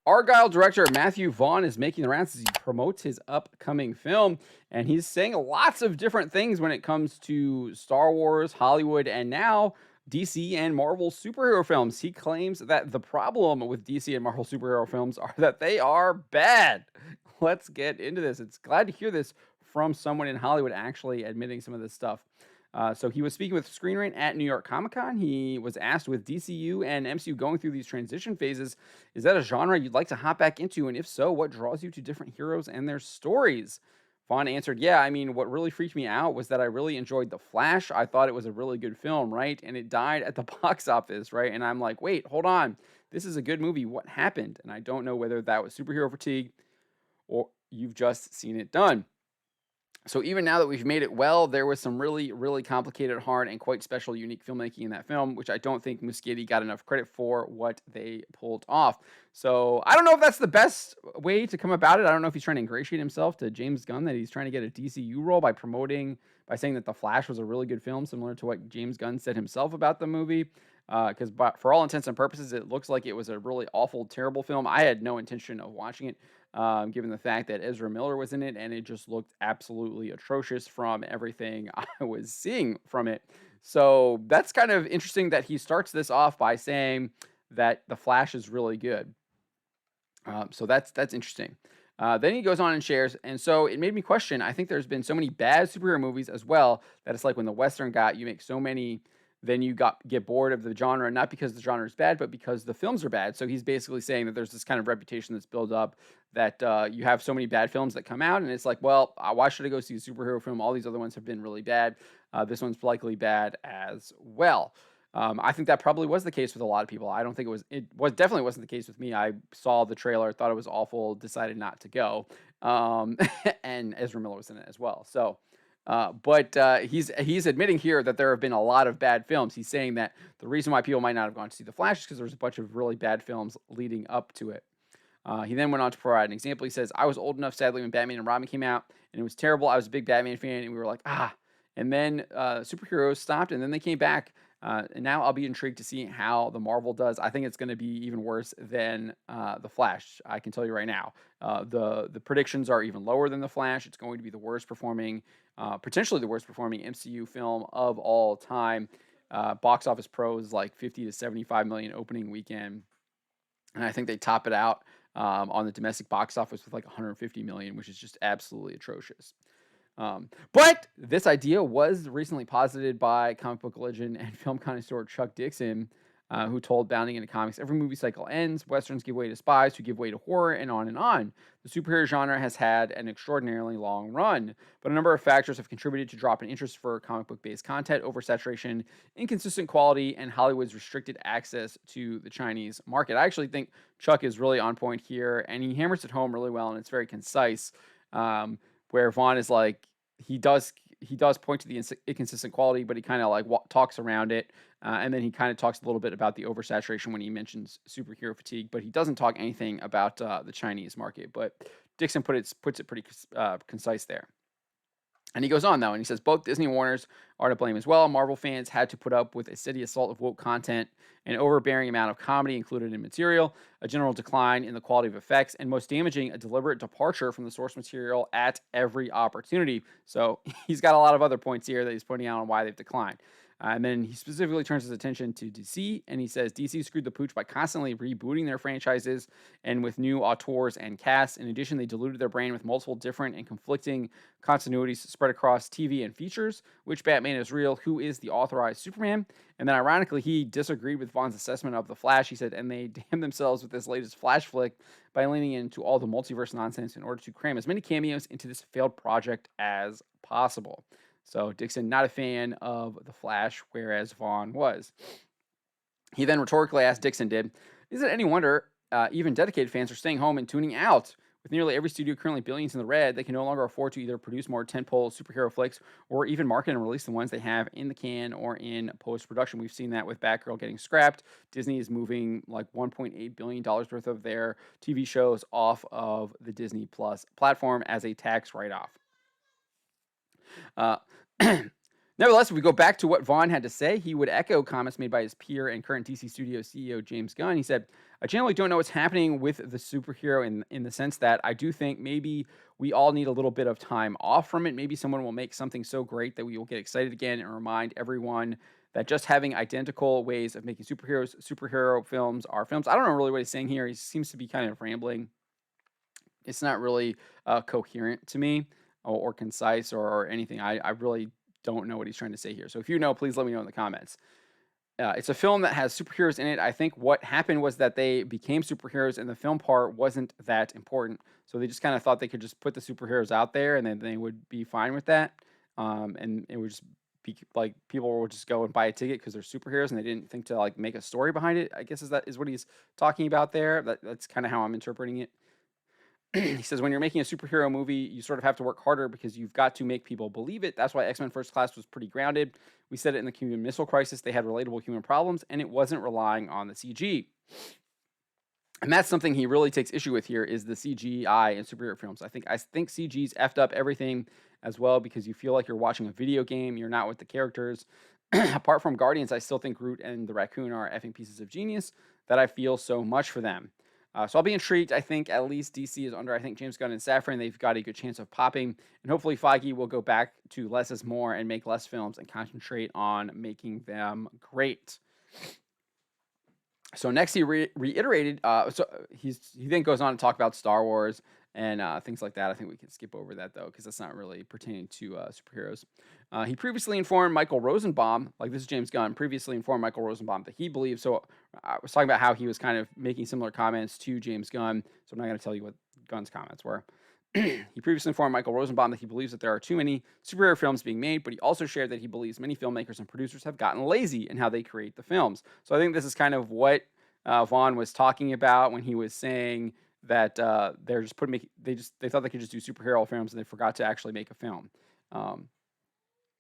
Argylle director Matthew Vaughn is making the rounds as he promotes his upcoming film, and he's saying lots of different things when it comes to Star Wars, Hollywood, and now DC and Marvel superhero films. He claims that the problem with DC and Marvel superhero films are that they are bad. Let's get into this. It's glad to hear this from someone in Hollywood actually admitting some of this stuff. So he was speaking with Screen Rant at New York Comic Con. He was asked, with DCU and MCU going through these transition phases, is that a genre you'd like to hop back into? And if so, what draws you to different heroes and their stories? Vaughn answered, yeah, I mean, what really freaked me out was that I really enjoyed The Flash. I thought it was a really good film, right? And it died at the box office, right? And I'm like, wait, hold on. This is a good movie. What happened? And I don't know whether that was superhero fatigue or you've just seen it done. So even now that we've made it well, there was some really, really complicated, hard, and quite special, unique filmmaking in that film, which I don't think Muschietti got enough credit for what they pulled off. So I don't know if that's the best way to come about it. I don't know if he's trying to ingratiate himself to James Gunn, that he's trying to get a DCU role by saying that The Flash was a really good film, similar to what James Gunn said himself about the movie. Because for all intents and purposes, it looks like it was a really awful, terrible film. I had no intention of watching it, given the fact that Ezra Miller was in it, and it just looked absolutely atrocious from everything I was seeing from it. So that's kind of interesting that he starts this off by saying that The Flash is really good. So that's interesting. Then he goes on and shares, and so it made me question. I think there's been so many bad superhero movies as well that it's like when the Western got, you make so many, then you get bored of the genre, not because the genre is bad, but because the films are bad. So he's basically saying that there's this kind of reputation that's built up that you have so many bad films that come out, and it's like, well, why should I go see a superhero film? All these other ones have been really bad. This one's likely bad as well. I think that probably was the case with a lot of people. I don't think it was definitely wasn't the case with me. I saw the trailer, thought it was awful, decided not to go. And Ezra Miller was in it as well. So, but he's admitting here that there have been a lot of bad films. He's saying that the reason why people might not have gone to see The Flash is because there was a bunch of really bad films leading up to it. He then went on to provide an example. He says, I was old enough, sadly, when Batman and Robin came out, and it was terrible. I was a big Batman fan, and we were like, ah. And then superheroes stopped, and then they came back. And now I'll be intrigued to see how the Marvel does. I think it's going to be even worse than The Flash. I can tell you right now. The predictions are even lower than The Flash. It's going to be the worst performing, potentially the worst performing MCU film of all time. Box office pros like 50 to 75 million opening weekend. And I think they top it out on the domestic box office with like 150 million, which is just absolutely atrocious. But this idea was recently posited by comic book legend and film connoisseur Chuck Dixon, who told Bounding into Comics, every movie cycle ends, Westerns give way to spies who give way to horror, and on and on. The superhero genre has had an extraordinarily long run, but a number of factors have contributed to drop in interest for comic book-based content, oversaturation, inconsistent quality, and Hollywood's restricted access to the Chinese market. I actually think Chuck is really on point here, and he hammers it home really well, and it's very concise. Where Vaughn is like, he does point to the inconsistent quality, but he kind of like talks around it. And then he kind of talks a little bit about the oversaturation when he mentions superhero fatigue, but he doesn't talk anything about the Chinese market. But Dixon puts it pretty concise there. And he goes on, though, and he says, both Disney and Warner's are to blame as well. Marvel fans had to put up with a steady assault of woke content, an overbearing amount of comedy included in material, a general decline in the quality of effects, and most damaging, a deliberate departure from the source material at every opportunity. So he's got a lot of other points here that he's pointing out on why they've declined. And then he specifically turns his attention to DC, and he says DC screwed the pooch by constantly rebooting their franchises and with new auteurs and casts. In addition, they diluted their brand with multiple different and conflicting continuities spread across TV and features. Which Batman is real? Who is the authorized Superman? And then ironically, he disagreed with Vaughn's assessment of The Flash. He said, and they damned themselves with this latest Flash flick by leaning into all the multiverse nonsense in order to cram as many cameos into this failed project as possible. So Dixon, not a fan of The Flash, whereas Vaughn was. He then rhetorically asked Dixon, is it any wonder even dedicated fans are staying home and tuning out? With nearly every studio currently billions in the red, they can no longer afford to either produce more tentpole superhero flicks or even market and release the ones they have in the can or in post-production. We've seen that with Batgirl getting scrapped. Disney is moving like $1.8 billion worth of their TV shows off of the Disney Plus platform as a tax write-off. Nevertheless, if we go back to what Vaughn had to say, he would echo comments made by his peer and current DC Studios CEO James Gunn. He said, I generally don't know what's happening with the superhero in the sense that I do think maybe we all need a little bit of time off from it. Maybe someone will make something so great that we will get excited again and remind everyone that just having identical ways of making superhero films are films. I don't know really what he's saying here. He seems to be kind of rambling. It's not really coherent to me or concise or anything. I really don't know what he's trying to say here. So if you know, please let me know in the comments. It's a film that has superheroes in it. I think what happened was that they became superheroes and the film part wasn't that important. So they just kind of thought they could just put the superheroes out there and then they would be fine with that. And it would just be like people would just go and buy a ticket because they're superheroes and they didn't think to like make a story behind it. I guess is what he's talking about there. That's kind of how I'm interpreting it. He says, when you're making a superhero movie, you sort of have to work harder because you've got to make people believe it. That's why X-Men First Class was pretty grounded. We said it in the Cuban Missile Crisis. They had relatable human problems, and it wasn't relying on the CG. And that's something he really takes issue with here is the CGI in superhero films. I think CG's effed up everything as well because you feel like you're watching a video game. You're not with the characters. Apart from Guardians, I still think Groot and the raccoon are effing pieces of genius that I feel so much for them. So I'll be intrigued. I think at least DC is under, I think, James Gunn and Safran. They've got a good chance of popping. And hopefully Feige will go back to less is more and make less films and concentrate on making them great. So next he reiterated, he then goes on to talk about Star Wars and things like that. I think we can skip over that, though, because that's not really pertaining to superheroes. He previously informed Michael Rosenbaum, like this is James Gunn, previously informed Michael Rosenbaum that he believes, so I was talking about how he was kind of making similar comments to James Gunn, so I'm not going to tell you what Gunn's comments were. He previously informed Michael Rosenbaum that he believes that there are too many superhero films being made, but he also shared that he believes many filmmakers and producers have gotten lazy in how they create the films. So I think this is kind of what Vaughn was talking about when he was saying that they're just they thought they could just do superhero films and they forgot to actually make a film,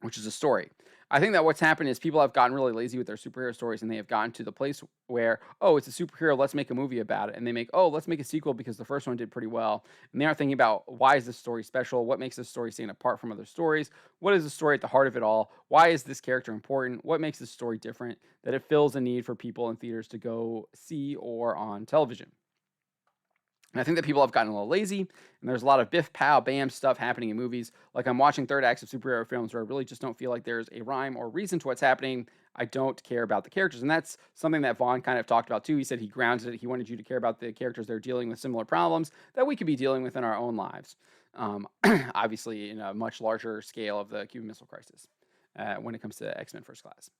which is a story. I think that what's happened is people have gotten really lazy with their superhero stories and they have gotten to the place where, oh, it's a superhero, let's make a movie about it. And they make, oh, let's make a sequel because the first one did pretty well. And they aren't thinking about why is this story special? What makes this story stand apart from other stories? What is the story at the heart of it all? Why is this character important? What makes this story different? That it fills a need for people in theaters to go see or on television. And I think that people have gotten a little lazy, and there's a lot of biff, pow, bam stuff happening in movies. Like I'm watching third acts of superhero films where I really just don't feel like there's a rhyme or reason to what's happening. I don't care about the characters. And that's something that Vaughn kind of talked about too. He said he grounded it. He wanted you to care about the characters that are dealing with similar problems that we could be dealing with in our own lives. Obviously, in a much larger scale of the Cuban Missile Crisis when it comes to X-Men First Class.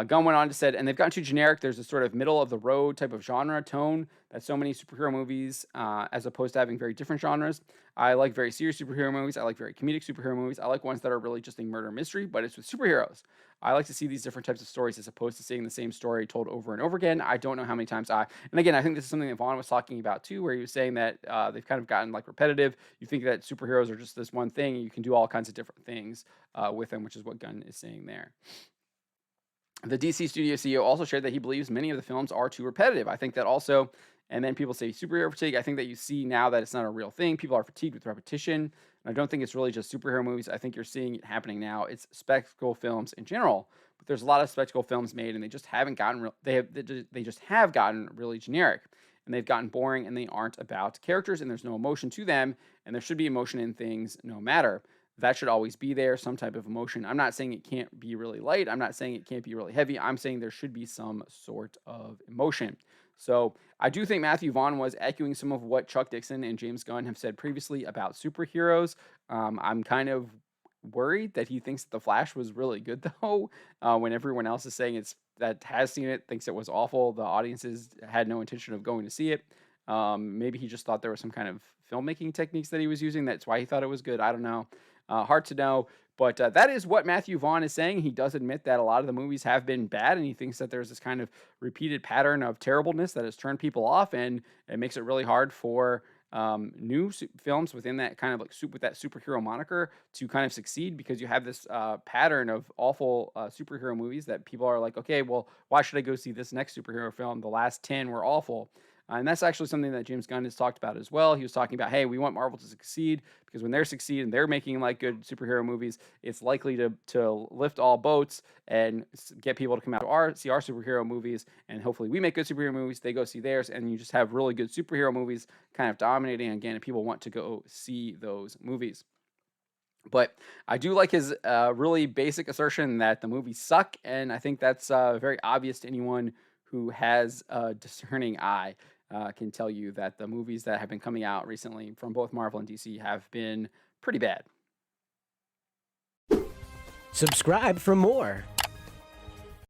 Gunn went on to said, and they've gotten too generic. There's a sort of middle of the road type of genre tone that so many superhero movies, as opposed to having very different genres. I like very serious superhero movies. I like very comedic superhero movies. I like ones that are really just a murder mystery, but it's with superheroes. I like to see these different types of stories as opposed to seeing the same story told over and over again. I don't know how many times and again, I think this is something that Vaughn was talking about too, where he was saying that they've kind of gotten like repetitive. You think that superheroes are just this one thing, and you can do all kinds of different things with them, which is what Gunn is saying there. The DC studio CEO also shared that he believes many of the films are too repetitive. I think that also, and then people say superhero fatigue. I think that you see now that it's not a real thing. People are fatigued with repetition. And I don't think it's really just superhero movies. I think you're seeing it happening now. It's spectacle films in general, but there's a lot of spectacle films made, and they just haven't gotten they just have gotten really generic, and they've gotten boring, and they aren't about characters, and there's no emotion to them, and there should be emotion in things no matter. That should always be there, some type of emotion. I'm not saying it can't be really light. I'm not saying it can't be really heavy. I'm saying there should be some sort of emotion. So I do think Matthew Vaughn was echoing some of what Chuck Dixon and James Gunn have said previously about superheroes. I'm kind of worried that he thinks The Flash was really good, though, when everyone else is saying that has seen it, thinks it was awful. The audiences had no intention of going to see it. Maybe he just thought there was some kind of filmmaking techniques that he was using. That's why he thought it was good. I don't know. Hard to know, but that is what Matthew Vaughn is saying. He does admit that a lot of the movies have been bad, and he thinks that there's this kind of repeated pattern of terribleness that has turned people off, and it makes it really hard for new films within that kind of like with that superhero moniker to kind of succeed, because you have this pattern of awful superhero movies that people are like, okay, well, why should I go see this next superhero film? The last 10 were awful. And that's actually something that James Gunn has talked about as well. He was talking about, hey, we want Marvel to succeed because when they're succeeding, they're making like good superhero movies. It's likely to lift all boats and get people to come out to see our superhero movies. And hopefully we make good superhero movies. They go see theirs. And you just have really good superhero movies kind of dominating again. And people want to go see those movies. But I do like his really basic assertion that the movies suck. And I think that's very obvious to anyone who has a discerning eye. Can tell you that the movies that have been coming out recently from both Marvel and DC have been pretty bad. Subscribe for more.